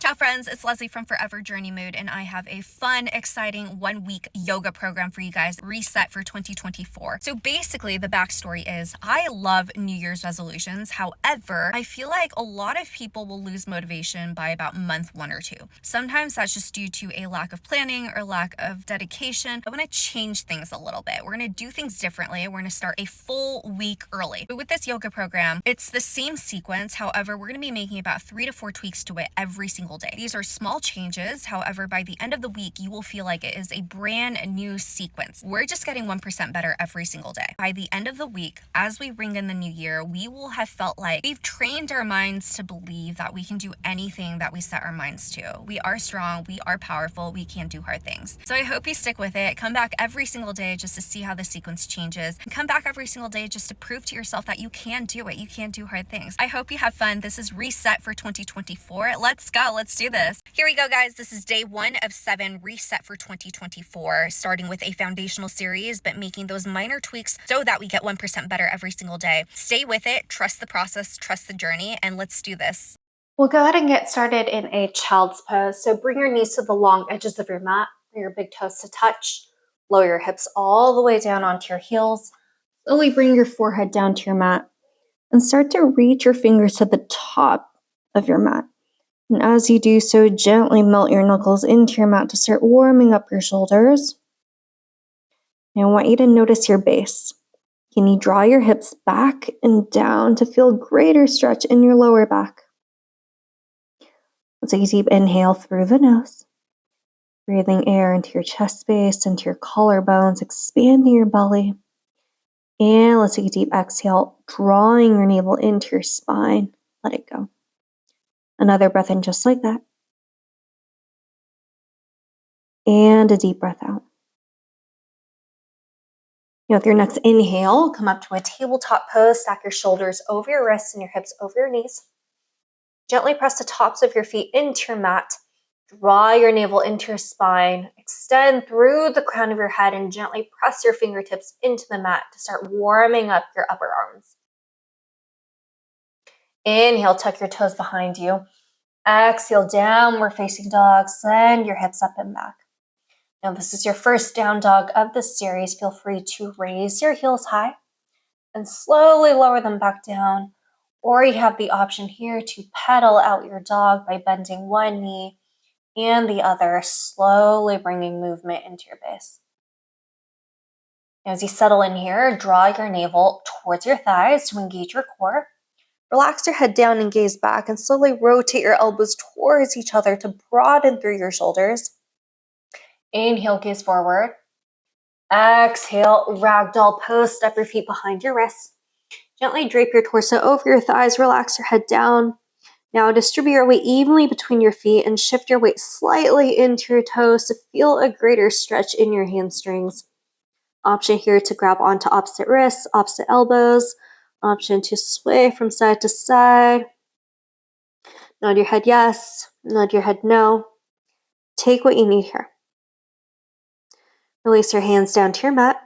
Ciao friends, it's Leslie from Forever Journey Mood, and I have a fun, exciting 1-week yoga program for you guys, Reset for 2024. So basically, the backstory is I love New Year's resolutions. However, I feel like a lot of people will lose motivation by about month 1 or 2. Sometimes that's just due to a lack of planning or lack of dedication. I want to change things a little bit. We're going to do things differently. We're going to start a full week early. But with this yoga program, it's the same sequence. However, we're going to be making about 3 to 4 tweaks to it every single day. These are small changes. However, by the end of the week, you will feel like it is a brand new sequence. We're just getting 1% better every single day. By the end of the week, as we ring in the new year, we will have felt like we've trained our minds to believe that we can do anything that we set our minds to. We are strong, we are powerful, we can do hard things. So I hope you stick with it. Come back every single day just to see how the sequence changes. And come back every single day just to prove to yourself that you can do it. You can do hard things. I hope you have fun. This is Reset for 2024. Let's go. Let's do this. Here we go, guys. This is day 1 of 7, Reset for 2024, starting with a foundational series, but making those minor tweaks so that we get 1% better every single day. Stay with it. Trust the process, trust the journey, and let's do this. We'll go ahead and get started in a child's pose. So bring your knees to the long edges of your mat, bring your big toes to touch, lower your hips all the way down onto your heels. Slowly bring your forehead down to your mat and start to reach your fingers to the top of your mat. And as you do so, gently melt your knuckles into your mat to start warming up your shoulders. And I want you to notice your base. Can you draw your hips back and down to feel greater stretch in your lower back? Let's take a deep inhale through the nose. Breathing air into your chest space, into your collarbones, expanding your belly. And let's take a deep exhale, drawing your navel into your spine. Let it go. Another breath in just like that. And a deep breath out. Now with your next inhale, come up to a tabletop pose. Stack your shoulders over your wrists and your hips over your knees. Gently press the tops of your feet into your mat. Draw your navel into your spine. Extend through the crown of your head and gently press your fingertips into the mat to start warming up your upper arms. Inhale, tuck your toes behind you. Exhale, downward facing dog. Send your hips up and back. Now this is your first down dog of this series. Feel free to raise your heels high and slowly lower them back down. Or you have the option here to pedal out your dog by bending one knee and the other, slowly bringing movement into your base. As you settle in here, draw your navel towards your thighs to engage your core. Relax your head down and gaze back, and slowly rotate your elbows towards each other to broaden through your shoulders. Inhale, gaze forward. Exhale, ragdoll pose. Step your feet behind your wrists. Gently drape your torso over your thighs. Relax your head down. Now distribute your weight evenly between your feet and shift your weight slightly into your toes to feel a greater stretch in your hamstrings. Option here to grab onto opposite wrists, opposite elbows. Option to sway from side to side. Nod your head yes, nod your head no. Take what you need here. Release your hands down to your mat.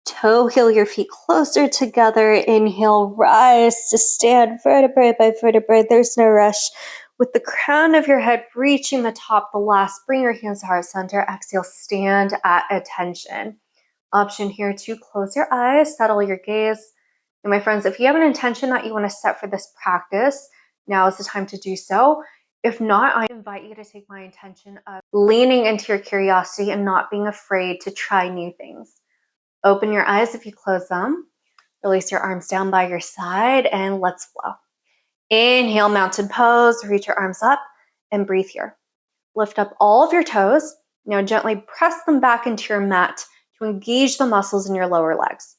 Toe heel your feet closer together. Inhale, rise to stand vertebrae by vertebrae. There's no rush. With the crown of your head reaching the top, the last, bring your hands to heart center. Exhale, stand at attention. Option here to close your eyes, settle your gaze. And my friends, if you have an intention that you want to set for this practice, now is the time to do so. If not, I invite you to take my intention of leaning into your curiosity and not being afraid to try new things. Open your eyes if you close them. Release your arms down by your side and let's flow. Inhale, mountain pose. Reach your arms up and breathe here. Lift up all of your toes. Now gently press them back into your mat to engage the muscles in your lower legs.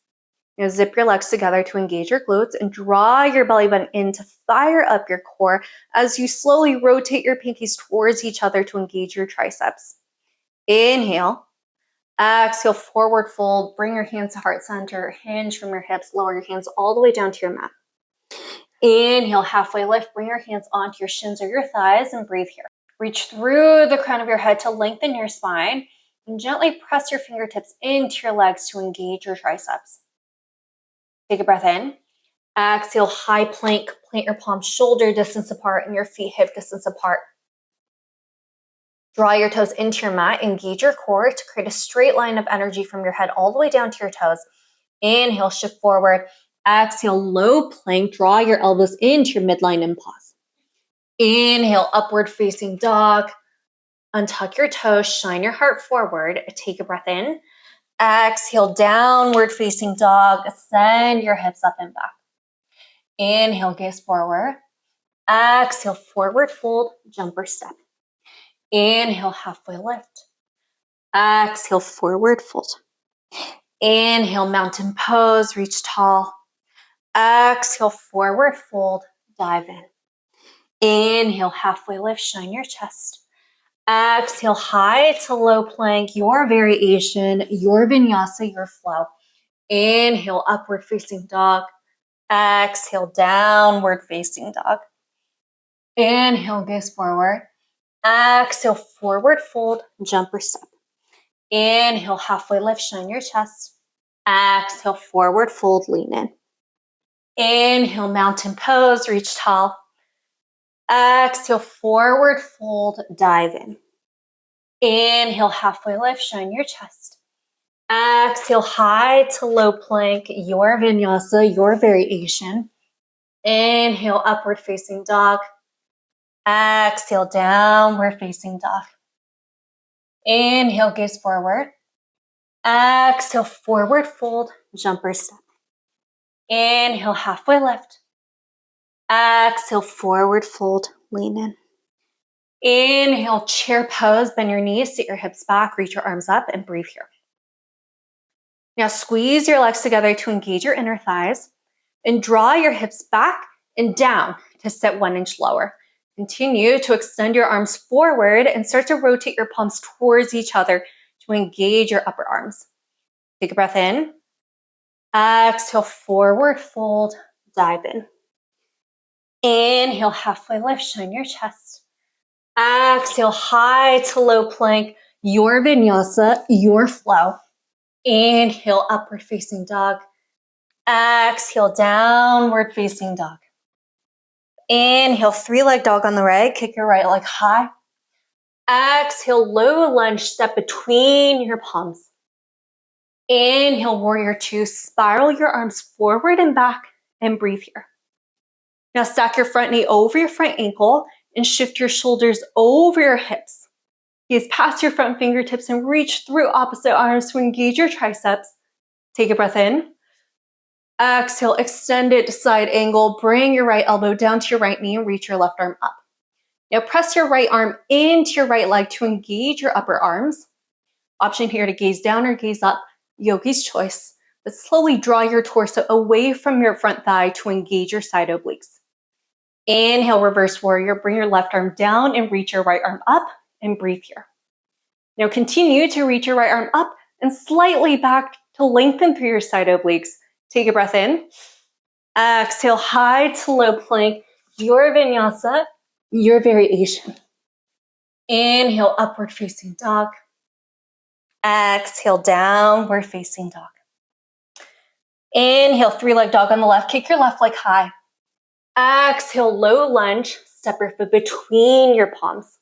Now zip your legs together to engage your glutes and draw your belly button in to fire up your core as you slowly rotate your pinkies towards each other to engage your triceps. Inhale. Exhale, forward fold. Bring your hands to heart center. Hinge from your hips. Lower your hands all the way down to your mat. Inhale, halfway lift. Bring your hands onto your shins or your thighs and breathe here. Reach through the crown of your head to lengthen your spine and gently press your fingertips into your legs to engage your triceps. Take a breath in. Exhale, high plank. Plant your palms shoulder distance apart and your feet hip distance apart. Draw your toes into your mat. Engage your core to create a straight line of energy from your head all the way down to your toes. Inhale, shift forward. Exhale, low plank. Draw your elbows into your midline and pause. Inhale, upward facing dog. Untuck your toes, shine your heart forward. Take a breath in. Exhale, downward facing dog. Send your hips up and back. Inhale, gaze forward. Exhale, forward fold, jumper step. Inhale, halfway lift. Exhale, forward fold. Inhale, mountain pose, reach tall. Exhale, forward fold, dive in. Inhale, halfway lift, shine your chest. Exhale, high to low plank, your variation, your vinyasa, your flow. Inhale, upward facing dog. Exhale, downward facing dog. Inhale, gaze forward. Exhale, forward fold, jumper step. Inhale, halfway lift, shine your chest. Exhale, forward fold, lean in. Inhale, mountain pose, reach tall. Exhale, forward fold, dive in. Inhale, halfway lift, shine your chest. Exhale, high to low plank, your vinyasa, your variation. Inhale, upward facing dog. Exhale, downward facing dog. Inhale, gaze forward. Exhale, forward fold, jumper step. Inhale, halfway lift. Exhale, forward fold, lean in. Inhale, chair pose, bend your knees, sit your hips back, reach your arms up, and breathe here. Now squeeze your legs together to engage your inner thighs and draw your hips back and down to sit 1 inch lower. Continue to extend your arms forward and start to rotate your palms towards each other to engage your upper arms. Take a breath in. Exhale, forward fold, dive in. Inhale, halfway lift, shine your chest. Exhale, high to low plank, your vinyasa, your flow. Inhale, upward facing dog. Exhale, downward facing dog. Inhale, 3-leg dog on the right. Kick your right leg high. Exhale, low lunge, step between your palms. Inhale, warrior 2. Spiral your arms forward and back and breathe here. Now stack your front knee over your front ankle and shift your shoulders over your hips. Gaze past your front fingertips and reach through opposite arms to engage your triceps. Take a breath in. Exhale, extend it to side angle. Bring your right elbow down to your right knee and reach your left arm up. Now press your right arm into your right leg to engage your upper arms. Option here to gaze down or gaze up, yogi's choice. But slowly draw your torso away from your front thigh to engage your side obliques. Inhale, reverse warrior. Bring your left arm down and reach your right arm up and breathe here. Now continue to reach your right arm up and slightly back to lengthen through your side obliques. Take a breath in. Exhale, high to low plank, your vinyasa, your variation. Inhale, upward facing dog. Exhale, downward facing dog. Inhale, 3-leg dog on the left. Kick your left leg high. Exhale, low lunge. Step your foot between your palms.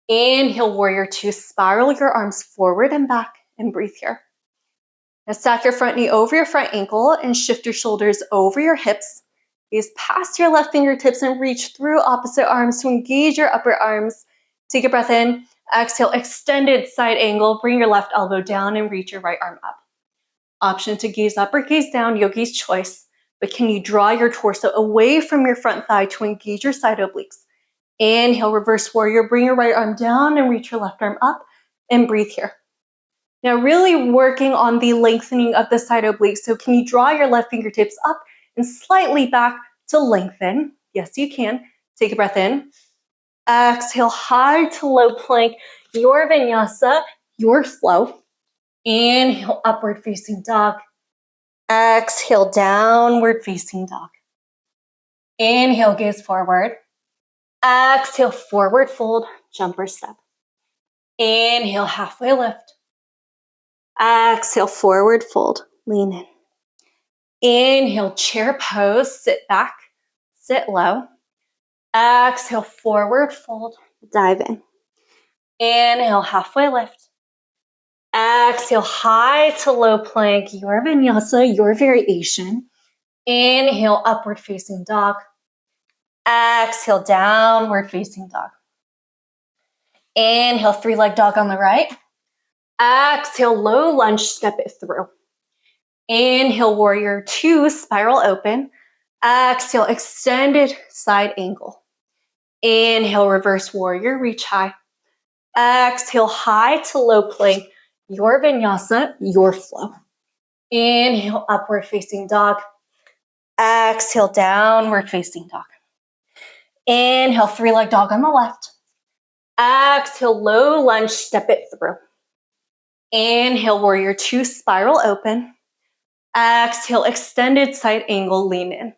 Inhale, warrior 2. Spiral your arms forward and back and breathe here. Now stack your front knee over your front ankle and shift your shoulders over your hips. Gaze past your left fingertips and reach through opposite arms to engage your upper arms. Take a breath in. Exhale, extended side angle. Bring your left elbow down and reach your right arm up. Option to gaze up or gaze down, yogi's choice. But can you draw your torso away from your front thigh to engage your side obliques? Inhale, reverse warrior. Bring your right arm down and reach your left arm up and breathe here. Now really working on the lengthening of the side obliques. So can you draw your left fingertips up and slightly back to lengthen? Yes, you can. Take a breath in. Exhale, high to low plank, your vinyasa, your flow. Inhale, upward facing dog. Exhale, downward facing dog. Inhale, gaze forward. Exhale, forward fold, jumper step. Inhale, halfway lift. Exhale, forward fold, lean in. Inhale, chair pose, sit back, sit low. Exhale, forward fold, dive in. Inhale, halfway lift. Exhale, high to low plank, your vinyasa, your variation. Inhale, upward facing dog. Exhale, downward facing dog. Inhale, three-leg dog on the right. Exhale, low lunge, step it through. Inhale, warrior two, spiral open. Exhale, extended side angle. Inhale, reverse warrior, reach high. Exhale, high to low plank, your vinyasa, your flow. Inhale, upward facing dog. Exhale, downward facing dog. Inhale, three-leg dog on the left. Exhale, low lunge, step it through. Inhale, warrior two, spiral open. Exhale, extended side angle, lean in.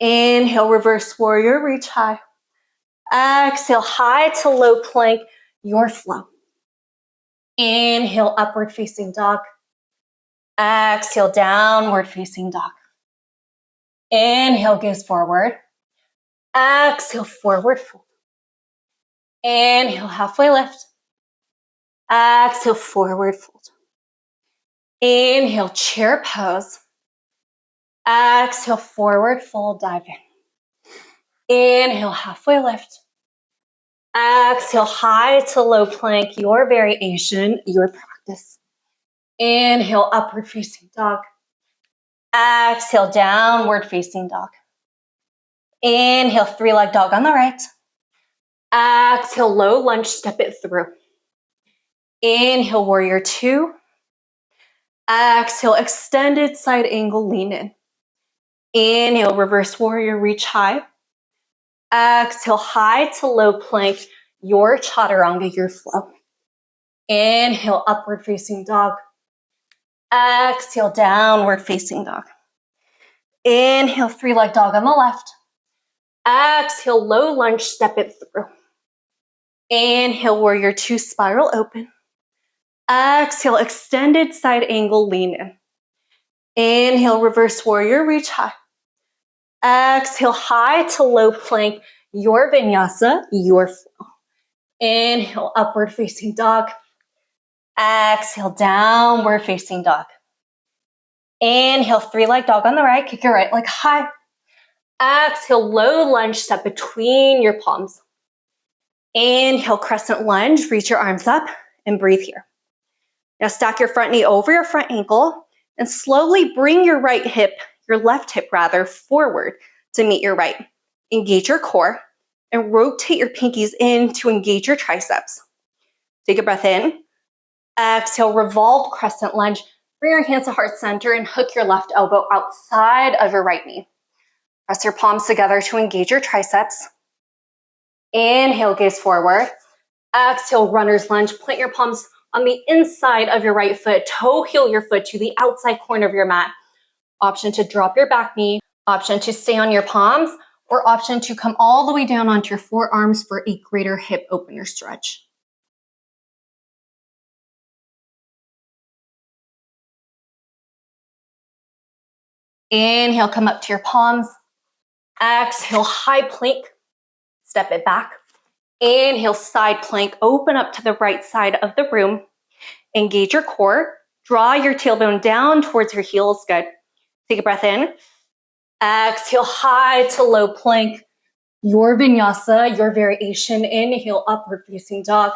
Inhale, reverse warrior, reach high. Exhale, high to low plank, your flow. Inhale, upward facing dog. Exhale, downward facing dog. Inhale, gaze forward. Exhale, forward fold. Inhale, halfway lift. Exhale, forward fold. Inhale, chair pose. Exhale, forward fold, dive in. Inhale, halfway lift. Exhale, high to low plank, your variation, your practice. Inhale, upward facing dog. Exhale, downward facing dog. Inhale, three-leg dog on the right. Exhale, low lunge, step it through. Inhale, warrior two. Exhale, extended side angle, lean in. Inhale, reverse warrior, reach high. Exhale, high to low plank, your chaturanga, your flow. Inhale, upward facing dog. Exhale, downward facing dog. Inhale, three-leg dog on the left. Exhale, low lunge, step it through. Inhale, warrior two, spiral open. Exhale, extended side angle, lean in. Inhale, reverse warrior, reach high. Exhale, high to low plank, your vinyasa, your flow. Inhale, upward facing dog. Exhale, downward facing dog. Inhale, three-leg dog on the right, kick your right leg high. Exhale, low lunge, step between your palms. Inhale, crescent lunge, reach your arms up and breathe here. Now stack your front knee over your front ankle and slowly bring your left hip forward to meet your right. Engage your core and rotate your pinkies in to engage your triceps. Take a breath in. Exhale, revolve crescent lunge. Bring your hands to heart center and hook your left elbow outside of your right knee. Press your palms together to engage your triceps. Inhale, gaze forward. Exhale, runner's lunge. Plant your palms on the inside of your right foot. Toe heel your foot to the outside corner of your mat. Option to drop your back knee. Option to stay on your palms. Or option to come all the way down onto your forearms for a greater hip opener stretch. Inhale, come up to your palms. Exhale, high plank. Step it back. Inhale, side plank. Open up to the right side of the room. Engage your core. Draw your tailbone down towards your heels. Good. Take a breath in. Exhale, high to low plank. Your vinyasa, your variation. Inhale, upward facing dog.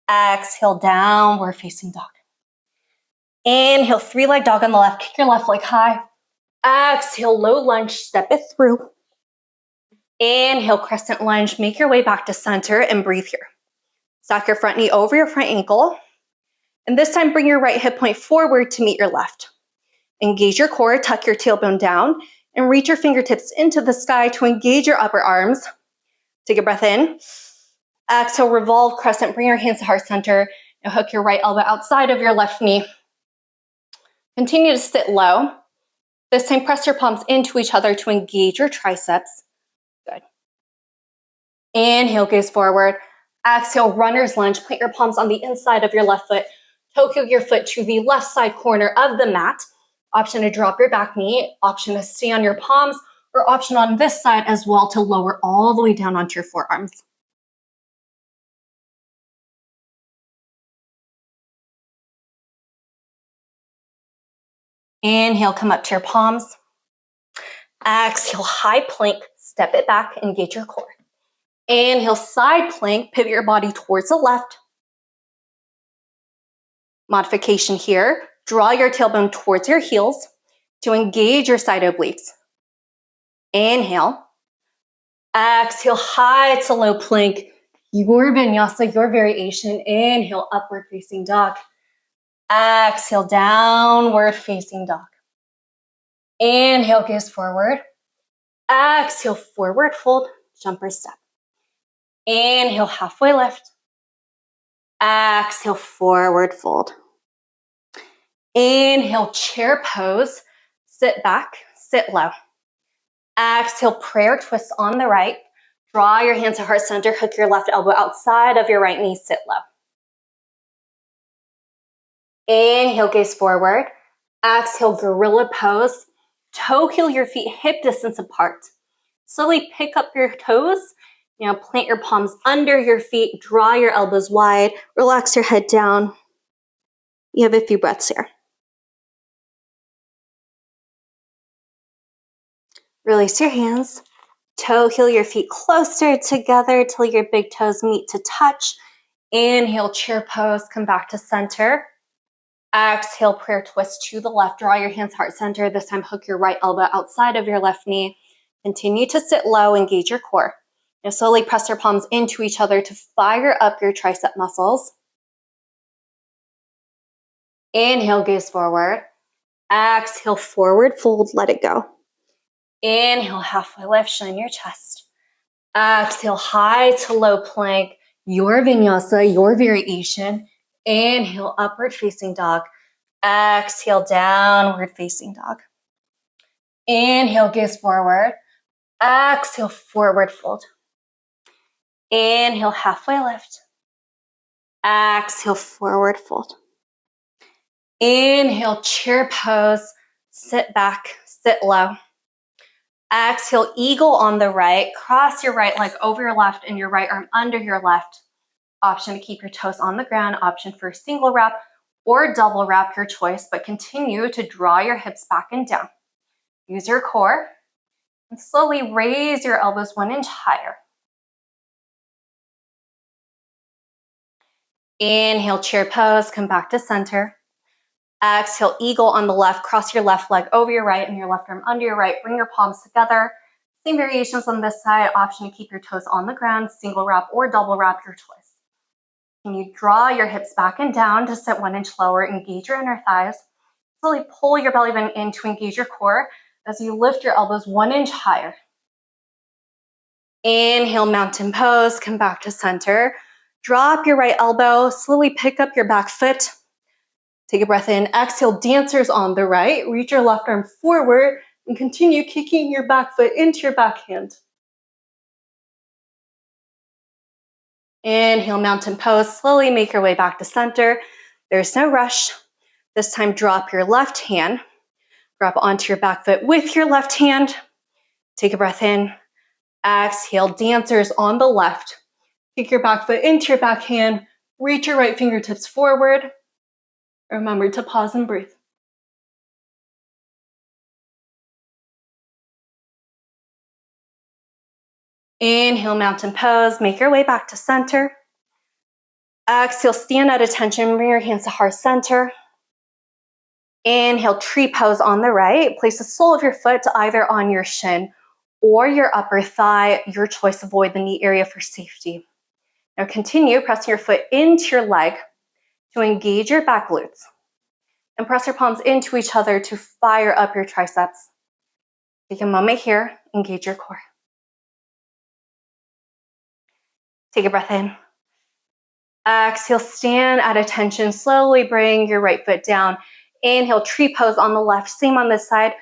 Exhale, downward facing dog. Inhale, three-leg dog on the left. Kick your left leg high. Exhale, low lunge, step it through. Inhale, crescent lunge. Make your way back to center and breathe here. Stack your front knee over your front ankle. And this time, bring your right hip point forward to meet your left. Engage your core, tuck your tailbone down, and reach your fingertips into the sky to engage your upper arms. Take a breath in. Exhale, revolve crescent. Bring your hands to heart center and hook your right elbow outside of your left knee. Continue to sit low. This time, press your palms into each other to engage your triceps. Good. Inhale, gaze forward. Exhale, runner's lunge. Plant your palms on the inside of your left foot. Toe heel your foot to the left side corner of the mat. Option to drop your back knee. Option to stay on your palms. Or option on this side as well to lower all the way down onto your forearms. Inhale, come up to your palms. Exhale, high plank, step it back, engage your core. Inhale, side plank, pivot your body towards the left. Modification here, draw your tailbone towards your heels to engage your side obliques. Inhale. Exhale, high to low plank, your vinyasa, your variation. Inhale, upward facing dog. Exhale, downward facing dog. Inhale, gaze forward. Exhale, forward fold, jumper step. Inhale, halfway lift. Exhale, forward fold. Inhale, chair pose, sit back, sit low. Exhale, prayer twist on the right. Draw your hands to heart center, hook your left elbow outside of your right knee, sit low. Inhale, gaze forward. Exhale, gorilla pose. Toe heel your feet hip distance apart. Slowly pick up your toes. Now plant your palms under your feet. Draw your elbows wide. Relax your head down. You have a few breaths here. Release your hands. Toe heel your feet closer together till your big toes meet to touch. Inhale, chair pose. Come back to center. Exhale, prayer twist to the left. Draw your hands heart center. This time, hook your right elbow outside of your left knee. Continue to sit low, engage your core. Now slowly press your palms into each other to fire up your tricep muscles. Inhale, gaze forward. Exhale, forward fold, let it go. Inhale, halfway lift, shine your chest. Exhale, high to low plank, your vinyasa, your variation. Inhale, upward facing dog. Exhale, downward facing dog. Inhale, gaze forward. Exhale, forward fold. Inhale, halfway lift. Exhale, forward fold. Inhale, chair pose. Sit back, sit low. Exhale, eagle on the right. Cross your right leg over your left and your right arm under your left. Option to keep your toes on the ground. Option for single wrap or double wrap, your choice, but continue to draw your hips back and down. Use your core and slowly raise your elbows 1 inch higher. Inhale, chair pose, come back to center. Exhale, eagle on the left. Cross your left leg over your right and your left arm under your right. Bring your palms together. Same variations on this side. Option to keep your toes on the ground. Single wrap or double wrap, your choice. Can you draw your hips back and down to sit 1 inch lower? Engage your inner thighs. Slowly pull your belly button in to engage your core as you lift your elbows 1 inch higher. Inhale, mountain pose. Come back to center. Drop your right elbow. Slowly pick up your back foot. Take a breath in. Exhale, dancers on the right. Reach your left arm forward and continue kicking your back foot into your backhand. Inhale, mountain pose. Slowly make your way back to center. There's no rush. This time, drop your left hand. Drop onto your back foot with your left hand. Take a breath in. Exhale, dancers on the left. Kick your back foot into your backhand. Reach your right fingertips forward. Remember to pause and breathe. Inhale, mountain pose. Make your way back to center. Exhale, stand at attention. Bring your hands to heart center. Inhale, tree pose on the right. Place the sole of your foot either on your shin or your upper thigh. Your choice. Avoid the knee area for safety. Now continue pressing your foot into your leg to engage your back glutes. And press your palms into each other to fire up your triceps. Take a moment here. Engage your core. Take a breath in. Exhale, stand at attention. Slowly bring your right foot down. Inhale, tree pose on the left. Same on this side.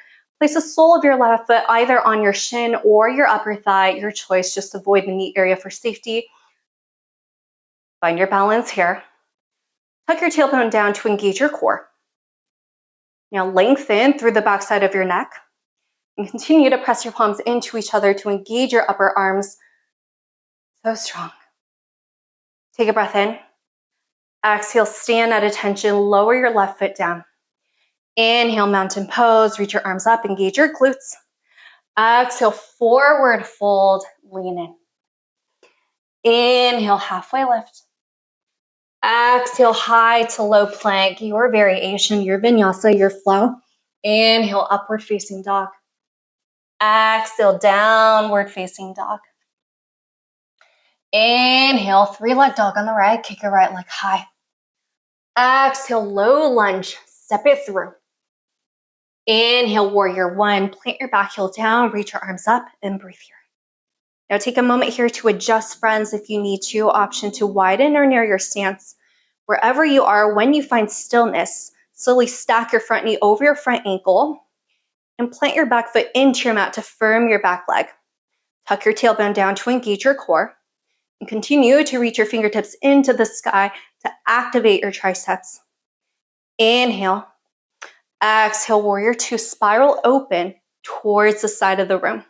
Place the sole of your left foot either on your shin or your upper thigh. Your choice. Just avoid the knee area for safety. Find your balance here. Tuck your tailbone down to engage your core. Now lengthen through the backside of your neck. And continue to press your palms into each other to engage your upper arms. So strong. Take a breath in. Exhale, stand at attention. Lower your left foot down. Inhale, mountain pose. Reach your arms up, engage your glutes. Exhale, forward fold, lean in. Inhale, halfway lift. Exhale, high to low plank, your variation, your vinyasa, your flow. Inhale, upward facing dog. Exhale, downward facing dog. Inhale, 3-leg dog on the right, kick your right leg high. Exhale, low lunge, step it through. Inhale, warrior one, plant your back heel down, reach your arms up, and breathe here. Now take a moment here to adjust, friends, if you need to. Option to widen or narrow your stance. Wherever you are, when you find stillness, slowly stack your front knee over your front ankle and plant your back foot into your mat to firm your back leg. Tuck your tailbone down to engage your core and continue to reach your fingertips into the sky to activate your triceps. Inhale. Exhale, warrior two, spiral open towards the side of the room.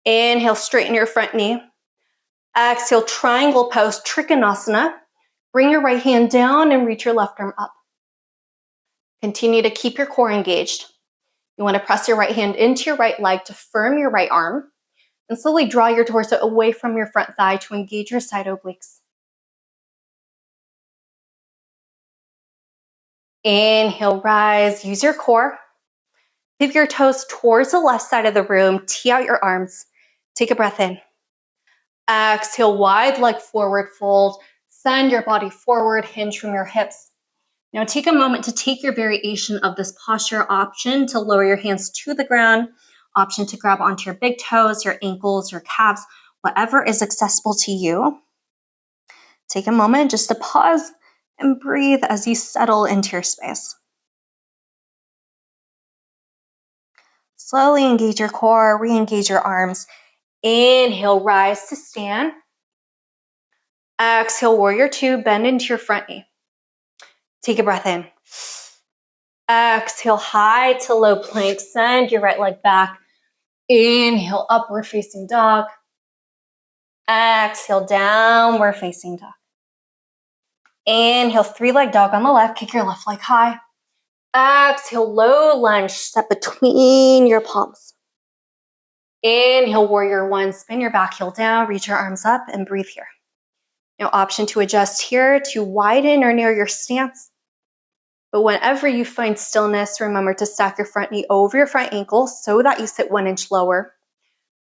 Inhale, straighten your front knee. Exhale, triangle pose, Trikonasana. Bring your right hand down and reach your left arm up. Continue to keep your core engaged. You want to press your right hand into your right leg to firm your right arm and slowly draw your torso away from your front thigh to engage your side obliques. Inhale, rise, use your core. Pivot your toes towards the left side of the room, tee out your arms. Take a breath in. Exhale, wide leg forward fold. Send your body forward, hinge from your hips. Now take a moment to take your variation of this posture. Option to lower your hands to the ground. Option to grab onto your big toes, your ankles, your calves, whatever is accessible to you. Take a moment just to pause and breathe as you settle into your space. Slowly engage your core, re-engage your arms. Inhale, rise to stand. Exhale, warrior two, bend into your front knee. Take a breath in. Exhale, high to low plank. Send your right leg back. Inhale, upward facing dog. Exhale, downward facing dog. Inhale, 3-leg dog on the left. Kick your left leg high. Exhale, low lunge. Step between your palms. Inhale, warrior one. Spin your back heel down. Reach your arms up and breathe here. Now, option to adjust here to widen or narrow your stance. But whenever you find stillness, remember to stack your front knee over your front ankle so that you sit 1 inch lower.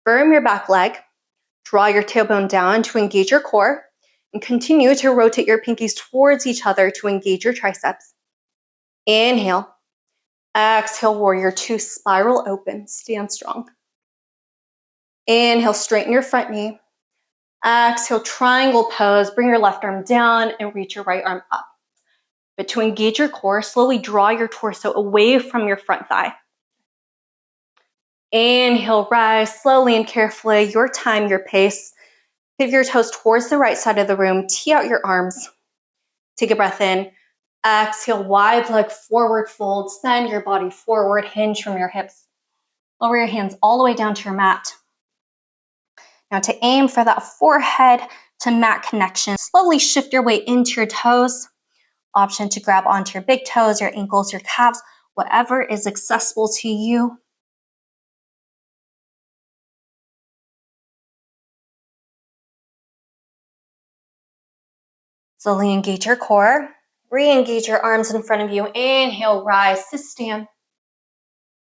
Firm your back leg. Draw your tailbone down to engage your core. And continue to rotate your pinkies towards each other to engage your triceps. Inhale. Exhale, warrior two, spiral open. Stand strong. Inhale, straighten your front knee. Exhale, triangle pose. Bring your left arm down and reach your right arm up. But to engage your core, slowly draw your torso away from your front thigh. Inhale, rise slowly and carefully, your time, your pace. Pivot your toes towards the right side of the room, tee out your arms. Take a breath in. Exhale, wide leg forward fold. Send your body forward, hinge from your hips. Lower your hands all the way down to your mat. Now to aim for that forehead to mat connection, slowly shift your weight into your toes. Option to grab onto your big toes, your ankles, your calves, whatever is accessible to you. Slowly engage your core. Re-engage your arms in front of you. Inhale, rise to stand.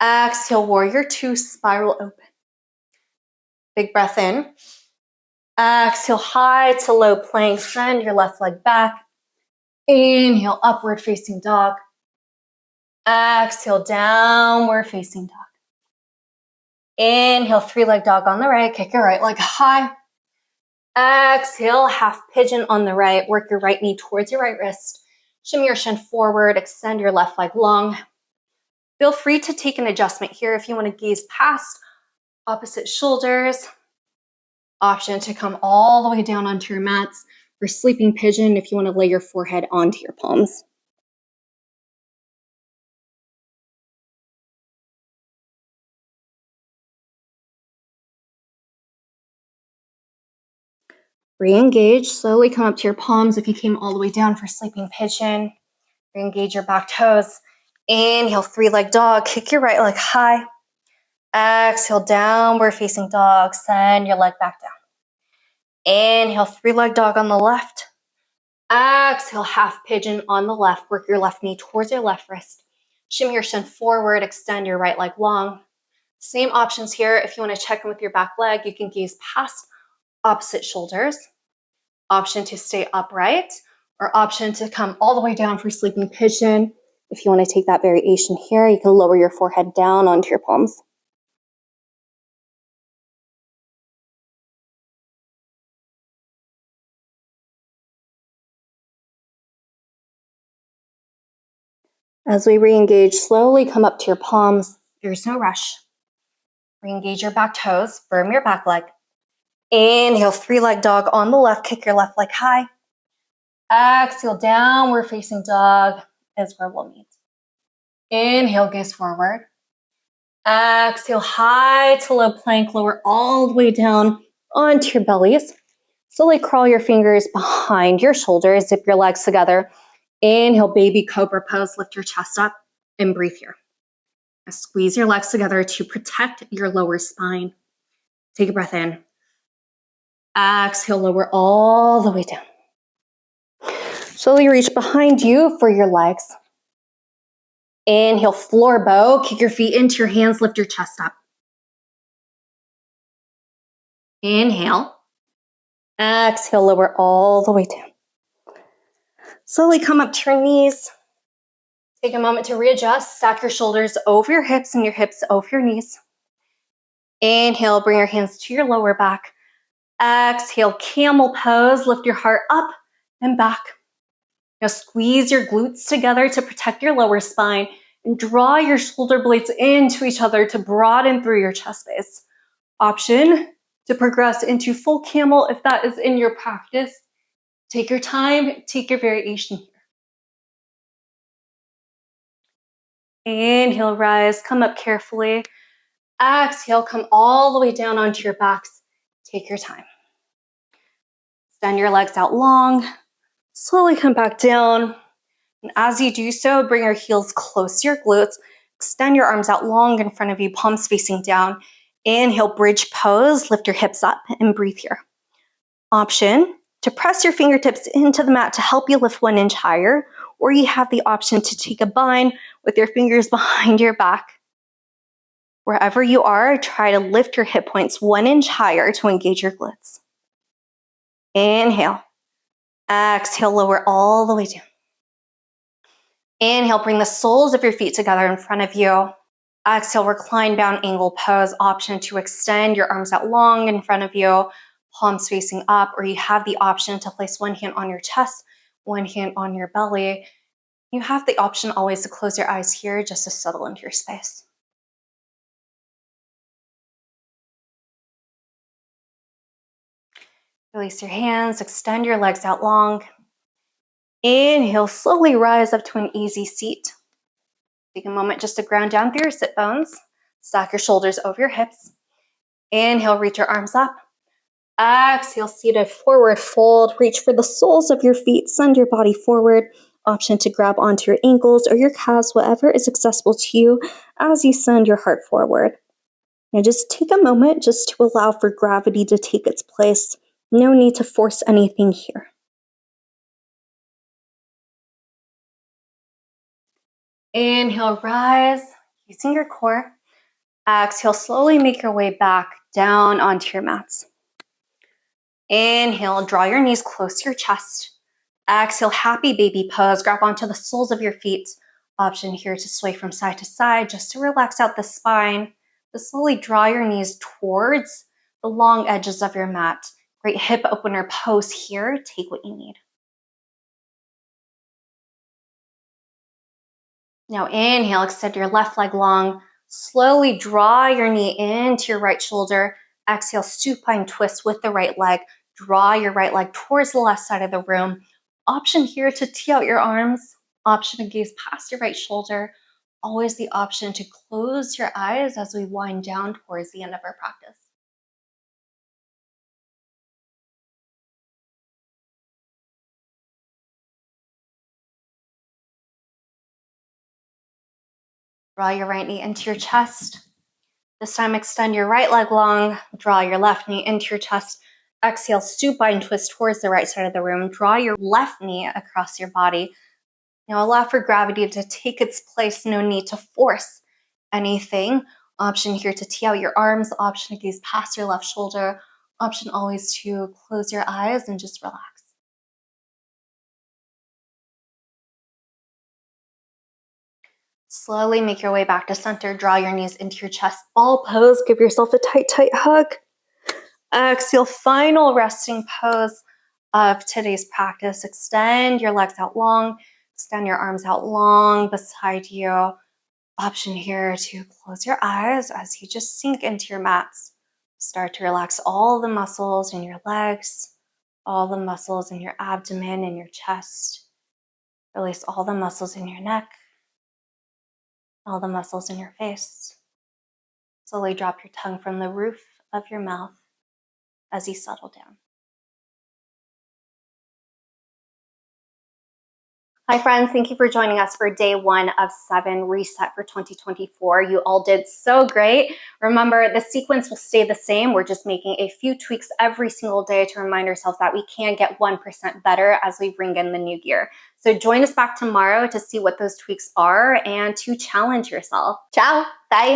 Exhale, warrior two, spiral open. Big breath in. Exhale, high to low plank. Send your left leg back. Inhale, upward facing dog. Exhale, downward facing dog. Inhale, 3-leg dog on the right. Kick your right leg high. Exhale, half pigeon on the right. Work your right knee towards your right wrist. Shimmy your shin forward. Extend your left leg long. Feel free to take an adjustment here if you want to gaze past opposite shoulders. Option to come all the way down onto your mats. For sleeping pigeon, if you want to lay your forehead onto your palms. Re-engage, slowly come up to your palms if you came all the way down for sleeping pigeon. Re-engage your back toes. Inhale, three-leg dog. Kick your right leg high. Exhale, downward facing dog. Send your leg back down. Inhale, three-leg dog on the left. Exhale, half pigeon on the left. Work your left knee towards your left wrist. Shimmy your shin forward. Extend your right leg long. Same options here. If you want to check in with your back leg, you can gaze past opposite shoulders. Option to stay upright, or option to come all the way down for sleeping pigeon. If you want to take that variation here, you can lower your forehead down onto your palms. As we re-engage, slowly come up to your palms. There's no rush. Re-engage your back toes, firm your back leg. Inhale, three-leg dog on the left. Kick your left leg high. Exhale, downward facing dog is where we'll meet. Inhale, gaze forward. Exhale, high to low plank, lower all the way down onto your bellies. Slowly crawl your fingers behind your shoulders, zip your legs together. Inhale, baby cobra pose, lift your chest up and breathe here. Now squeeze your legs together to protect your lower spine. Take a breath in. Exhale, lower all the way down. Slowly reach behind you for your legs. Inhale, floor bow, kick your feet into your hands, lift your chest up. Inhale. Exhale, lower all the way down. Slowly come up to your knees. Take a moment to readjust. Stack your shoulders over your hips and your hips over your knees. Inhale, bring your hands to your lower back. Exhale, camel pose. Lift your heart up and back. Now squeeze your glutes together to protect your lower spine and draw your shoulder blades into each other to broaden through your chest base. Option to progress into full camel if that is in your practice. Take your time, take your variation here. Inhale, rise, come up carefully. Exhale, come all the way down onto your backs. Take your time. Extend your legs out long. Slowly come back down. And as you do so, bring your heels close to your glutes. Extend your arms out long in front of you, palms facing down. Inhale, bridge pose. Lift your hips up and breathe here. Option to press your fingertips into the mat to help you lift 1 inch higher, or you have the option to take a bind with your fingers behind your back. Wherever you are, try to lift your hip points 1 inch higher to engage your glutes. Inhale. Exhale, lower all the way down. Inhale, bring the soles of your feet together in front of you. Exhale, recline down angle pose. Option to extend your arms out long in front of you, palms facing up, or you have the option to place one hand on your chest, one hand on your belly. You have the option always to close your eyes here just to settle into your space. Release your hands, extend your legs out long. Inhale, slowly rise up to an easy seat. Take a moment just to ground down through your sit bones. Stack your shoulders over your hips. Inhale, reach your arms up. Exhale, seated forward fold. Reach for the soles of your feet. Send your body forward. Option to grab onto your ankles or your calves, whatever is accessible to you as you send your heart forward. Now just take a moment just to allow for gravity to take its place. No need to force anything here. Inhale, rise using your core. Exhale, slowly make your way back down onto your mats. Inhale, draw your knees close to your chest. Exhale, happy baby pose. Grab onto the soles of your feet. Option here to sway from side to side just to relax out the spine. To slowly draw your knees towards the long edges of your mat. Great hip opener pose here. Take what you need. Now inhale, extend your left leg long. Slowly draw your knee into your right shoulder. Exhale, supine twist with the right leg. Draw your right leg towards the left side of the room. Option here to tee out your arms. Option to gaze past your right shoulder. Always the option to close your eyes as we wind down towards the end of our practice. Draw your right knee into your chest. This time, extend your right leg long. Draw your left knee into your chest. Exhale, supine twist towards the right side of the room. Draw your left knee across your body. Now allow for gravity to take its place. No need to force anything. Option here to tee out your arms. Option to gaze past your left shoulder. Option always to close your eyes and just relax. Slowly make your way back to center. Draw your knees into your chest. Ball pose. Give yourself a tight, tight hug. Exhale, final resting pose of today's practice. Extend your legs out long. Extend your arms out long beside you. Option here to close your eyes as you just sink into your mats. Start to relax all the muscles in your legs, all the muscles in your abdomen and your chest. Release all the muscles in your neck, all the muscles in your face. Slowly drop your tongue from the roof of your mouth as you settle down. Hi friends, thank you for joining us for day 1 of 7 reset for 2024. You all did so great. Remember, the sequence will stay the same. We're just making a few tweaks every single day to remind ourselves that we can get 1% better as we bring in the new year. So join us back tomorrow to see what those tweaks are and to challenge yourself. Ciao, bye.